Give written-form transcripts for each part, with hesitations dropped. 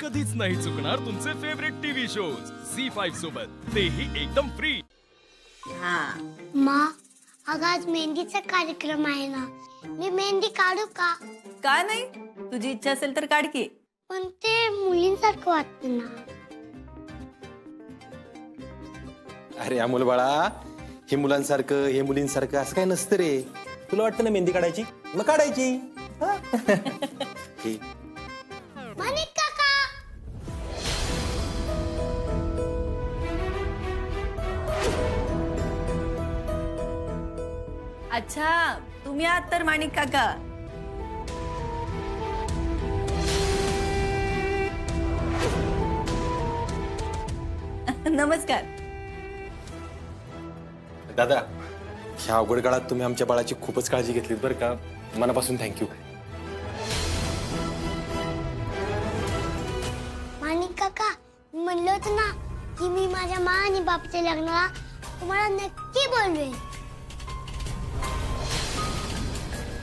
कधीच नाही चुकणार तुमचे फेवरेट टीव्ही शोज झी5 सोबत, तेही एकदम फ्री। माँ, अगं आज मेहंदीचा कार्यक्रम आहे ना, मी मेहंदी काढू का? का नाही, तुझी इच्छा असेल तर काढ की। पण ते मुलींसारखं वाटतं ना। अरे अमोल बाळा, हे मुलांसारखं हे मुलींसारखं असं काय नसतं रे। तुला वाटतं ना मेहंदी काढायची, मग काढायची। माणिक काका, अच्छा तुम्ही आहात तर माणिक काका। नमस्कार दादा, ह्या अवघड काळात तुम्ही आमच्या बाळाची खूपच काळजी घेतलीत बरं का, मनापासून थँक्यू। माणिक काका, मी म्हणलं होतं ना की मी माझ्या मा आणि बापच्या लग्नाला तुम्हाला नक्की बोलवेन।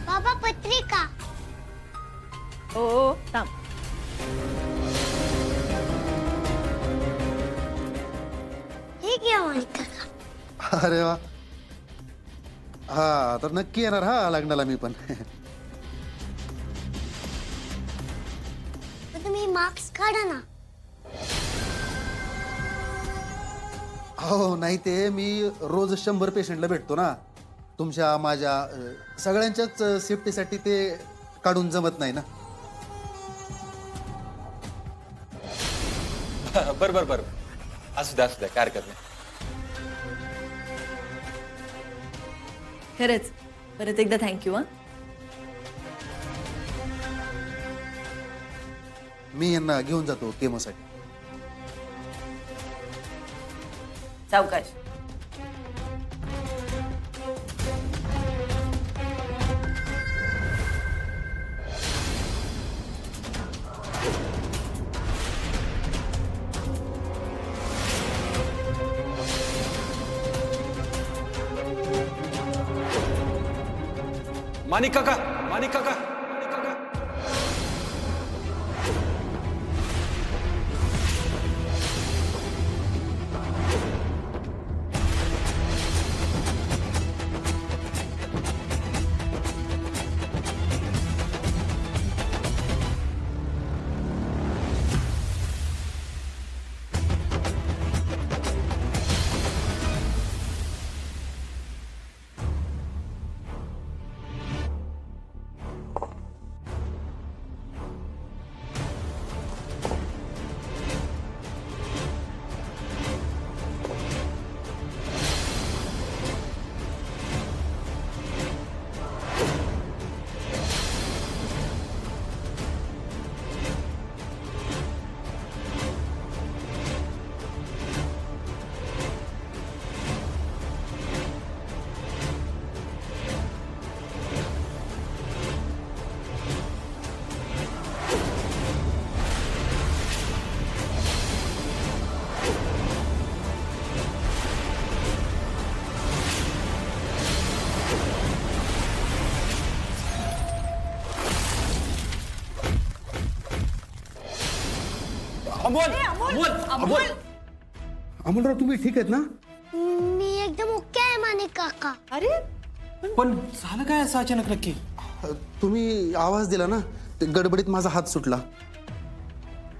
बाबा पत्रिका। ओ थांब, हे घ्या माणिक काका। अरे वा, हा तर नक्की येणार हा लग्नाला मी पण। तुम्ही मार्क्स काढा ना। हो, नाही ते मी रोज 100 पेशंटला भेटतो ना, तुमच्या माझ्या सगळ्यांच्याच सेफ्टीसाठी ते काढून जमत नाही ना। बर बर बर, असू द्या काय हरकत नाही। खरंच परत एकदा थँक्यू। हा, मी यांना घेऊन जातो केमोसाठी। सावकाश। माणिक काका, माणिक काका, माणिक काका। अमोल, अमोल, अमोल, अमोलराव, तुम्ही ठीक आहेत ना? मी एकदम ओके आहे माणिक काका। अरे पण झालं काय असं अचानक नक्की? तुम्ही आवाज दिला ना, ते गडबडीत माझा हात सुटला।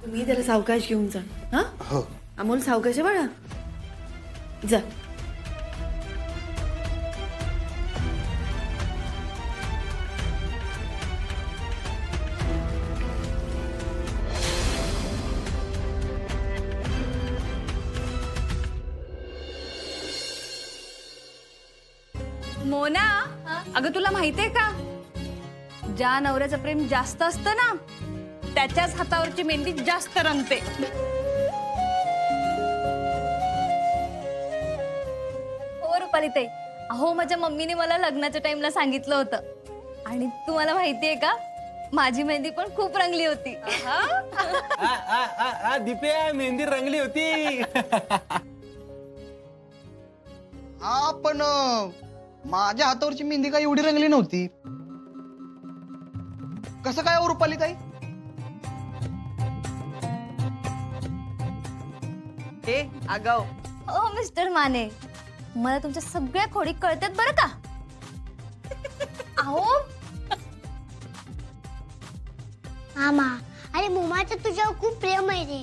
तुम्ही त्याला सावकाश घेऊन जा। हा हो। अमोल सावकाश आहे बाळा, जा। मोना, अगं तुला माहितीये का, ज्या नवऱ्याचं प्रेम जास्त असतं ना, त्याच्याच हातावरची मेहंदी जास्त रंगते। हो रुपाली ताई, अहो माझ्या मम्मीने मला लग्नाच्या टाइमला सांगितलं होतं। आणि तुम्हाला माहितीये का, माझी मेहंदी पण खूप रंगली होती। दीपे, मेहंदी रंगली होती। हा, पण माझ्या हातावरची मेहंदी काय एवढी रंगली नव्हती। कसं काय रुपाली ताई? ए आगाव. हो मिस्टर माने, मला तुमच्या सगळ्या खोडी कळतात बरं का. अहो मामा, अरे मुमाचं तुझ्यावर खूप प्रेम आहे रे,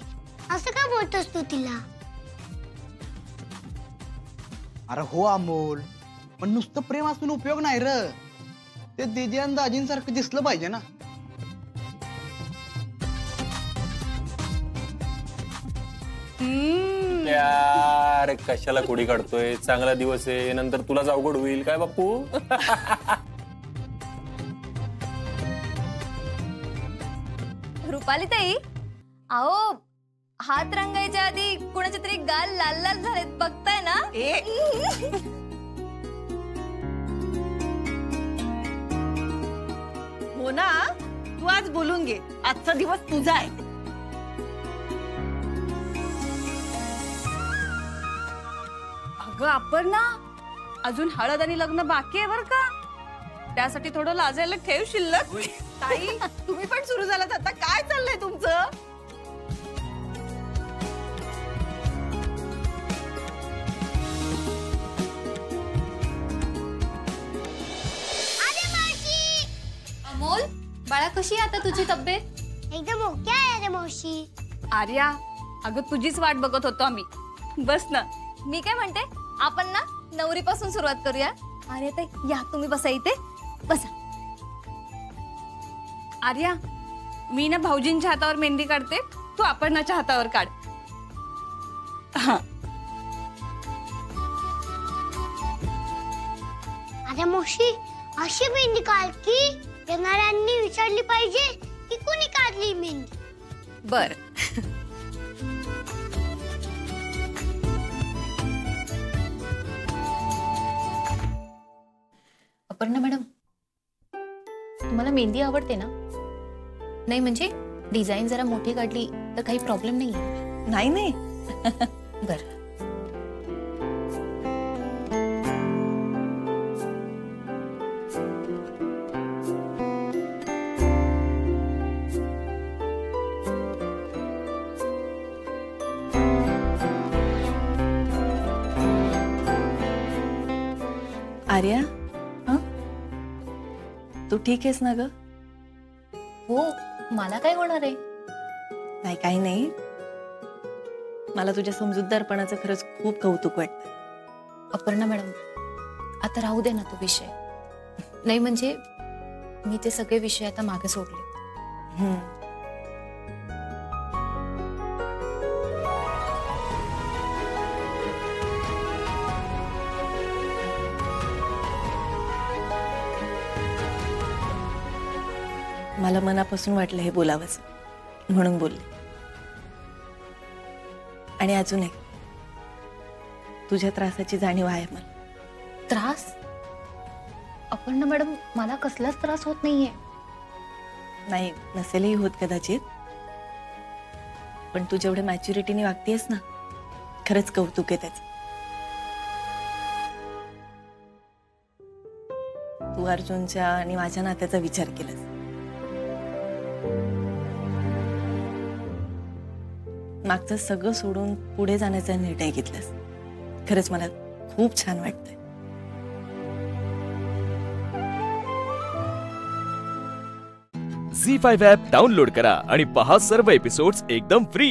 असं का बोलतोस तू तिला? अरे हो अमोल, पण नुसतं प्रेम असून उपयोग नाही र. ते दीदी आणि दाजींसारखं दिसलं पाहिजे ना. यार कशाला कोडी काढतोय? चांगला दिवस आहे, नंतर तुलाच अवघड होईल काय बाप्पू. रुपाली ताई, अहो हात रंगायच्या आधी कुणाचे तरी गाल लाल लाल झालेत बघताय ना. हो ना, तू आज बोलून घे, आजचा दिवस तुझा आहे. अगं आपण ना अजून हळद आणि लग्न बाकी आहे बर का. त्यासाठी थोडं लाजायला ठेव शिल्लक. ताई तुम्ही पण सुरू झालात आता. काय चाललंय तुमचं? अमोल बाळा, कशी आहे आता तुझी तब्येत? एकदम ओके आहे रे मावशी. आर्या, अगं तुझीच वाट बघत होतो आम्ही. बस ना. मी काय म्हणते, आपण ना नवरीपासून सुरुवात करूया. अरे ताई या, तुम्ही बसा इथे बसा. आर्या, मी ना भाऊजींच्या हातावर मेहंदी काढते, तू अपर्णाच्या हातावर काढ. हा. अरे मावशी, अशी मेहंदी काढ की येणाऱ्यांनी विचारली पाहिजे की कोणी काढली मेहंदी. बर. अपर्णा मॅडम, तुम्हाला मेहंदी आवडते ना? नाही म्हणजे डिझाईन जरा मोठी काढली तर काही प्रॉब्लेम नाही. नाही नाही. बरं. आर्या, तू ठीक आहेस ना ग? हो, मला काय होणार आहे? नाही काही नाही. मला तुझ्या समजूतदारपणाचं खरंच खूप कौतुक वाटतं. अपर्णा मॅडम, आता राहू दे ना तो विषय. नाही म्हणजे मी ते सगळे विषय आता मागे सोडले. मला मनापासून वाटलं हे बोलावंच, म्हणून बोलले. आणि अजून एक, तुझ्या त्रासाची जाणीव आहे मला. त्रास? अपर्णा मॅडम, मला कसलाच त्रास होत नाहीये. नाही, नसेलही होत कदाचित, पण तू जेवढ्या मॅच्युरिटीने वागतेस ना, खरंच कौतुक आहे त्याचं. तू अर्जुनच्या आणि माझ्या नात्याचा विचार केलास. मागचं सगळं सोडून पुढे जाण्याचा निर्णय घेतलास. खरंच मला खूप छान वाटतंय. झी5 ॲप डाउनलोड करा आणि पहा सर्व एपिसोड्स एकदम फ्री.